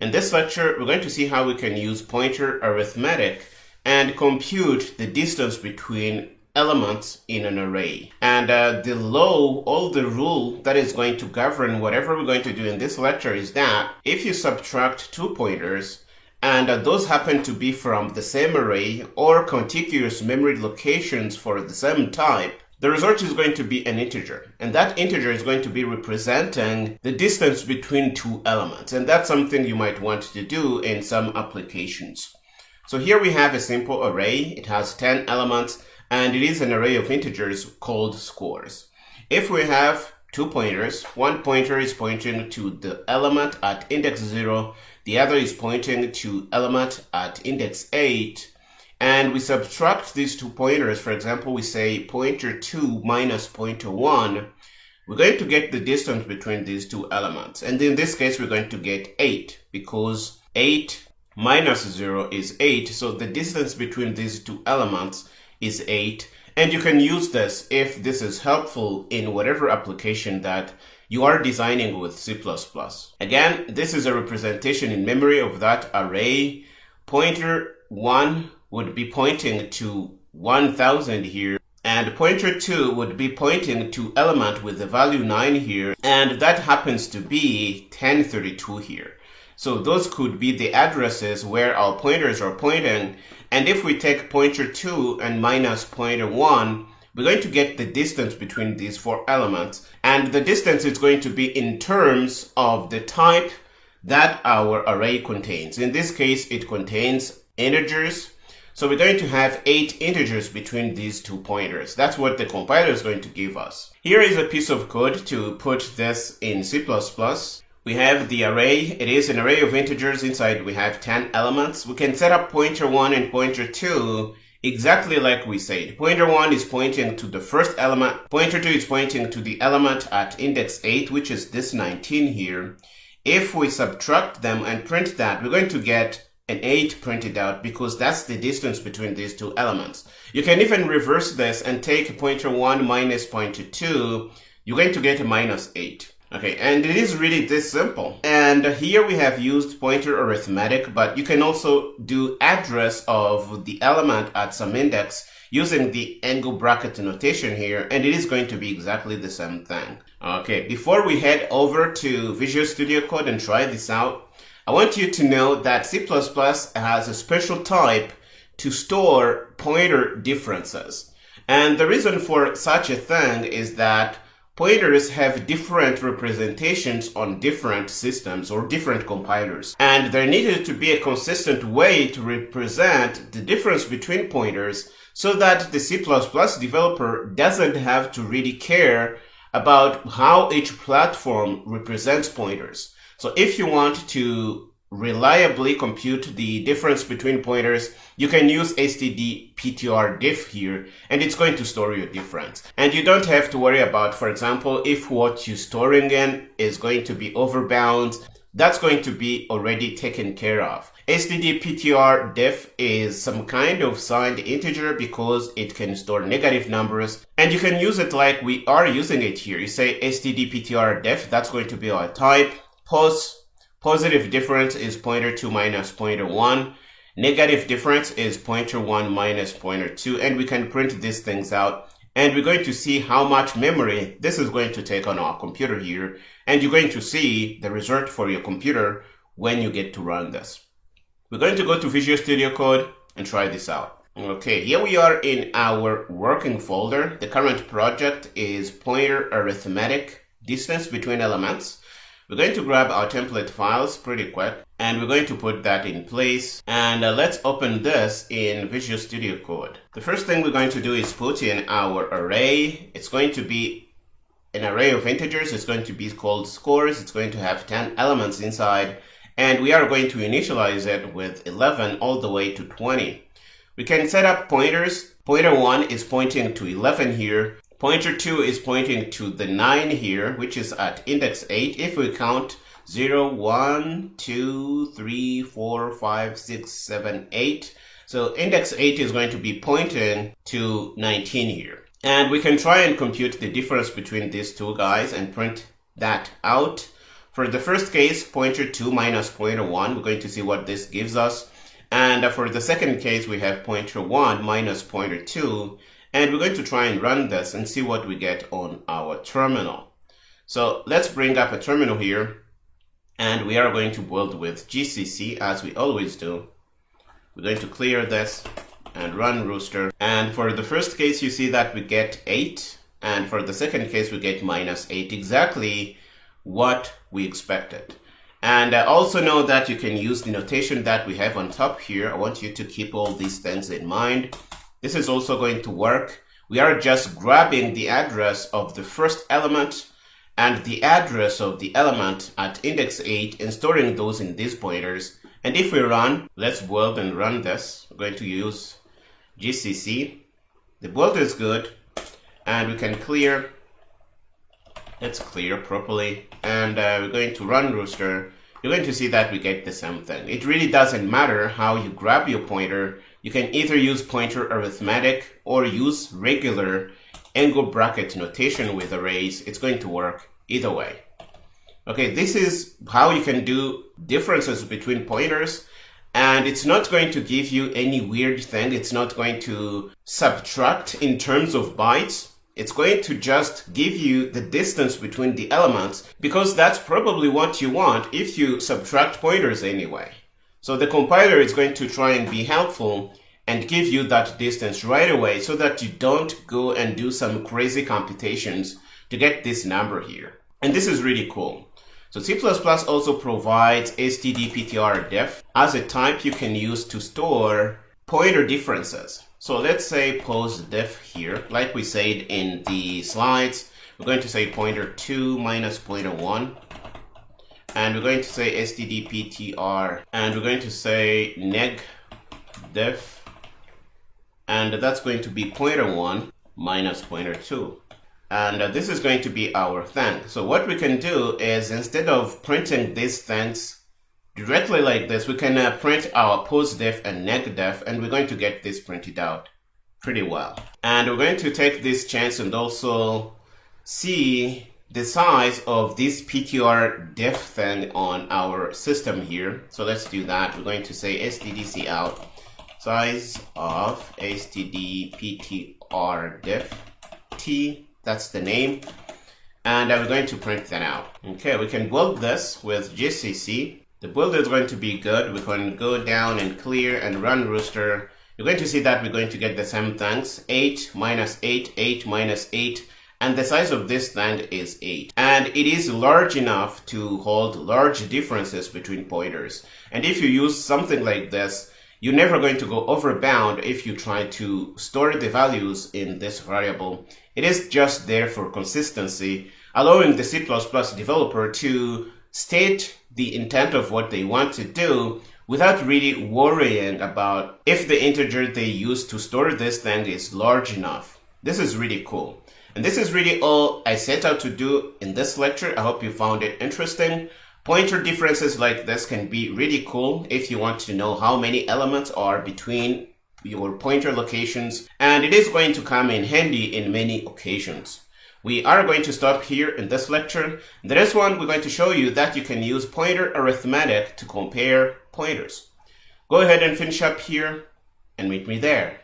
In this lecture, we're going to see how we can use pointer arithmetic and compute the distance between elements in an array. And the rule that is going to govern whatever we're going to do in this lecture is that if you subtract two pointers and those happen to be from the same array or contiguous memory locations for the same type, the result is going to be an integer, and that integer is going to be representing the distance between two elements, and that's something you might want to do in some applications. So here we have a simple array. It has 10 elements, and it is an array of integers called scores. If we have two pointers, one pointer is pointing to the element at index 0, the other is pointing to element at index 8, and we subtract these two pointers. For example, we say pointer 2 minus pointer 1, we're going to get the distance between these two elements. And in this case, we're going to get 8 because 8 minus 0 is 8. So the distance between these two elements is 8. And you can use this if this is helpful in whatever application that you are designing with C++. Again, this is a representation in memory of that array. Pointer 1 would be pointing to 1000 here, and pointer 2 would be pointing to element with the value 9 here, and that happens to be 1032 here. So those could be the addresses where our pointers are pointing, and if we take pointer 2 and minus pointer 1, we're going to get the distance between these four elements, and the distance is going to be in terms of the type that our array contains. In this case, it contains integers. So we're going to have 8 integers between these two pointers. That's what the compiler is going to give us. Here is a piece of code to put this in C++. We have the array. It is an array of integers. Inside we have 10 elements. We can set up pointer 1 and pointer 2 exactly like we said. Pointer 1 is pointing to the first element. Pointer 2 is pointing to the element at index 8, which is this 19 here. If we subtract them and print that, we're going to get an 8 printed out because that's the distance between these two elements. You can even reverse this and take pointer 1 minus pointer 2. You're going to get a minus 8. Okay, and it is really this simple. And here we have used pointer arithmetic, but you can also do address of the element at some index using the angle bracket notation here, and it is going to be exactly the same thing. Okay, before we head over to Visual Studio Code and try this out, I want you to know that C++ has a special type to store pointer differences. And the reason for such a thing is that pointers have different representations on different systems or different compilers. And there needed to be a consistent way to represent the difference between pointers so that the C++ developer doesn't have to really care about how each platform represents pointers. So if you want to reliably compute the difference between pointers, you can use std_ptr_diff here, and it's going to store your difference. And you don't have to worry about, for example, if what you're storing in is going to be overbound. That's going to be already taken care of. std_ptr_diff is some kind of signed integer because it can store negative numbers, and you can use it like we are using it here. You say std_ptr_diff, that's going to be our type. Positive difference is pointer 2 minus pointer 1. Negative difference is pointer 1 minus pointer 2. And we can print these things out. And we're going to see how much memory this is going to take on our computer here. And you're going to see the result for your computer when you get to run this. We're going to go to Visual Studio Code and try this out. Okay, here we are in our working folder. The current project is pointer arithmetic, distance between elements. We're going to grab our template files pretty quick, and we're going to put that in place. And let's open this in Visual Studio Code. The first thing we're going to do is put in our array. It's going to be an array of integers. It's going to be called scores. It's going to have 10 elements inside, and we are going to initialize it with 11 all the way to 20. We can set up pointers. Pointer 1 is pointing to 11 here. Pointer 2 is pointing to the 9 here, which is at index 8. If we count 0, 1, 2, 3, 4, 5, 6, 7, 8. So index 8 is going to be pointing to 19 here. And we can try and compute the difference between these two guys and print that out. For the first case, pointer 2 minus pointer 1, we're going to see what this gives us. And for the second case, we have pointer 1 minus pointer 2. And we're going to try and run this and see what we get on our terminal. So let's bring up a terminal here. And we are going to build with GCC as we always do. We're going to clear this and run rooster. And for the first case, you see that we get 8. And for the second case, we get minus 8. Exactly what we expected. And also know that you can use the notation that we have on top here. I want you to keep all these things in mind. This is also going to work. We are just grabbing the address of the first element and the address of the element at index 8 and storing those in these pointers. And if we run, let's build and run this. We're going to use GCC. The build is good. And we can clear. Let's clear properly. And we're going to run rooster. You're going to see that we get the same thing. It really doesn't matter how you grab your pointer. You can either use pointer arithmetic or use regular angle bracket notation with arrays. It's going to work either way. Okay, this is how you can do differences between pointers. And it's not going to give you any weird thing. It's not going to subtract in terms of bytes. It's going to just give you the distance between the elements because that's probably what you want if you subtract pointers anyway. So the compiler is going to try and be helpful and give you that distance right away so that you don't go and do some crazy computations to get this number here. And this is really cool. So C++ also provides stdptrdef as a type you can use to store pointer differences. So let's say pose def here, like we said in the slides. We're going to say pointer 2 minus pointer 1. And we're going to say stdptr. And we're going to say neg def. And that's going to be pointer 1 minus pointer 2. And this is going to be our thing. So what we can do is instead of printing these things directly like this, we can print our pose def and neg def, and we're going to get this printed out pretty well. And we're going to take this chance and also see the size of this ptr def thing on our system here. So let's do that. We're going to say stdc out size of stdptr def t. That's the name. And we're going to print that out. Okay, we can build this with GCC. The build is going to be good. We can go down and clear and run rooster. You're going to see that we're going to get the same things. 8 minus 8, 8 minus 8. And the size of this thing is 8. And it is large enough to hold large differences between pointers. And if you use something like this, you're never going to go overbound if you try to store the values in this variable. It is just there for consistency, allowing the C++ developer to state the intent of what they want to do without really worrying about if the integer they use to store this thing is large enough. This is really cool. And this is really all I set out to do in this lecture. I hope you found it interesting. Pointer differences like this can be really cool if you want to know how many elements are between your pointer locations, and it is going to come in handy in many occasions. We are going to stop here in this lecture. In the next one, we're going to show you that you can use pointer arithmetic to compare pointers. Go ahead and finish up here and meet me there.